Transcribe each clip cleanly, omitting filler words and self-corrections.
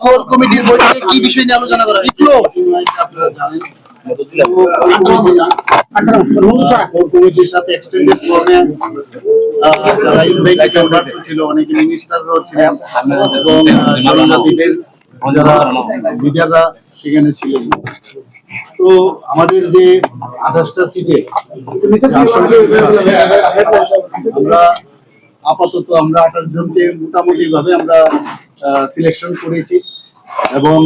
Core কমিটির বৈঠকে কি বিষয় নিয়ে আলোচনা করা হলো? আপনারা জানেন কোর কমিটির সাথে এক্সটেন্ডেড ফর্মে যারা ইনভাইটেড মেম্বার্স ছিল, অনেকে মিনিস্টাররাও ছিলেন এবং জনজাতিদের যারা লিডাররা সেখানে ছিলেন। তো আমাদের যে 28টা সিটে আমরা আপাতত 28 জনকে মোটামুটি ভাবে আমরা সিলেকশন করেছি এবং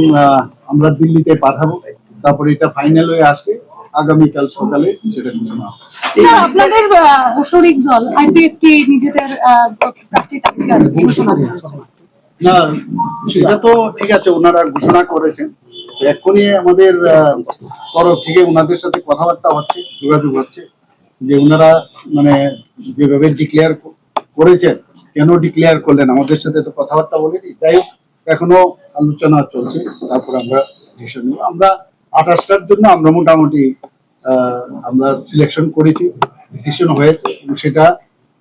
আমরা দিল্লিতে পাঠাবো। তারপরে এটা ফাইনাল হয়ে আসবে, আগামীকাল সকালে সেটা ঘোষণা হবে। স্যার, আপনাদের শরিক দল আইপিএফটি নিজেদের প্রার্থী তালিকা ঘোষণা করেছে। না, সেটা তো ঠিক আছে, ওনারা ঘোষণা করেছেন। এখনই আমাদের তরফ থেকে ওনাদের সাথে কথাবার্তা হচ্ছে, যোগাযোগ হচ্ছে যে ওনারা মানে যেভাবে ডিক্লেয়ার করেছেন, কেন ডিক্লেয়ার করলেন, আমাদের সাথে তো কথাবার্তা বলেনি। যাই হোক, এখনো আলোচনা চলছে, তারপর আমরা ডিসিশন নেব। আমরা 28টার জন্য আমরা মোটামুটি আমরা সিলেকশন করেছি, ডিসিশন হয়েছে এবং সেটা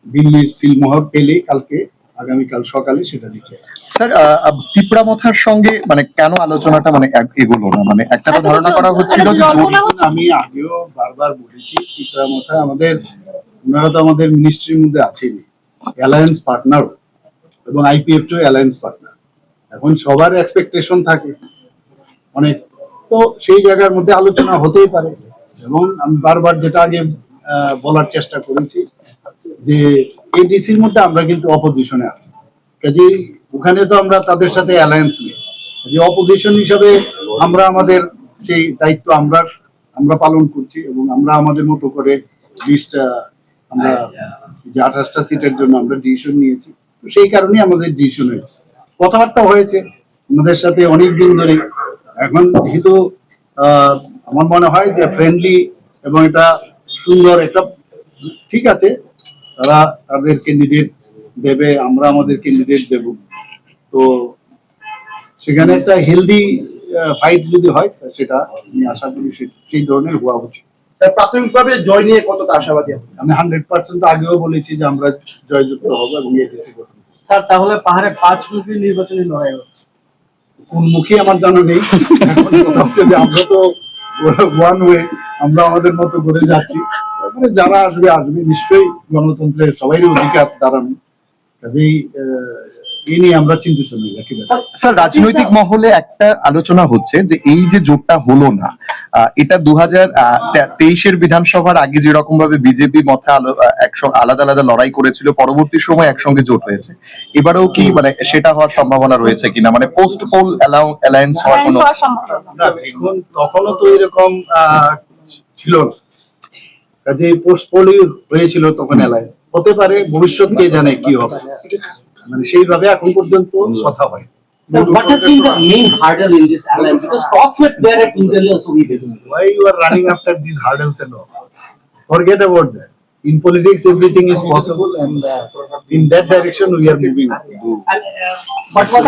দিল্লির সিলমোহর পেলে কালকে আগামীকাল সকালে সেটা দিচ্ছে। স্যার, তিপ্রামথার সঙ্গে মানে কেন আলোচনাটা মানে এগোলো না? মানে একটা তো ধারণা করা হচ্ছিল যে আমি আগেও বারবার বলেছি, তিপ্রামথা আমাদের, ওনারা তো আমাদের মিনিস্ট্রির মধ্যে আছেন, অ্যালায়েন্স পার্টনার এবং আইপিএফ টু অ্যালায়েন্স পার্টনার। এখন সবার এক্সপেকটেশন থাকে অনেক, তো সেই জায়গার মধ্যে আলোচনা হতেই পারে। এবং আমি বারবার যেটা আগে বলার চেষ্টা করেছি যে এডিসির মধ্যে আমরা কিন্তু অপোজিশনে আছি, কাজেই ওখানে তো আমরা তাদের সাথে অ্যালায়েন্স নেই। যে অপোজিশন হিসাবে আমরা আমাদের সেই দায়িত্ব আমরা পালন করছি এবং আমরা আমাদের মতো করে লিস্টটা আমরা যে 28টা সিটের জন্য আমরা ডিসিশন নিয়েছি। তো সেই কারণেই আমাদের ডিসিশন হয়েছে, কথাবার্তা হয়েছে আমাদের সাথে অনেক দিন ধরে। এখন যেহেতু আমার মনে হয় যে ফ্রেন্ডলি এবং এটা সুন্দর একটা, ঠিক আছে, তারা তাদের ক্যান্ডিডেট দেবে, আমরা আমাদের ক্যান্ডিডেট দেব। তো সেখানে একটা হেলদি ফাইট যদি হয় সেটা আমি আশা করি সেই ধরনের হওয়া উচিত। প্রাথমিকভাবে জয় নিয়ে কতটা আশাবাদী? আমি 100% আগেও বলেছি যে আমরা জয়যুক্ত হব এবং এডিসি গঠন। স্যার, তাহলে পাহাড়ে 5 মুখী নির্বাচনী লড়াই হচ্ছে, কোন মুখী আমার জানা নেই। এখন কথা হচ্ছে যে আমরা তো ওয়ান ওয়ে, আমরা আমাদের মতো করে যাচ্ছি। তারপরে যারা আসবে আসবে, নিশ্চয়ই গণতন্ত্রের সবারই অধিকার দাঁড়ানো, কাজেই এই নিয়ে আমরা চিন্তিত নই। স্যার, রাজনৈতিক মহলে একটা আলোচনা হচ্ছে যে এই যে জোটটা হলো না, এটা 2023-এর বিধানসভার আগে যেরকম ভাবে বিজেপি মতে একসঙ্গে আলাদা আলাদা লড়াই করেছিল, পরবর্তী সময় একসঙ্গে জোট হয়েছে, এবারেও কি মানে সেটা হওয়ার সম্ভাবনা রয়েছে কিনা, মানে পোস্ট পোল অ্যালায়েন্স হওয়ার কোনো? এখন তখনও তো এরকম ছিল না, কাজেই পোস্ট পোলই হয়েছিল তখন এলাকায়। হতে পারে ভবিষ্যৎ কে জানে কি হবে, মানে সেইভাবে এখন পর্যন্ত কথা হয়। So what has been the main hurdle in this alliance? Because talks were there at New Delhi also we did. Why you are running after these hurdles and all? Forget about that. In politics, everything is possible, and in that direction we are moving. And, what was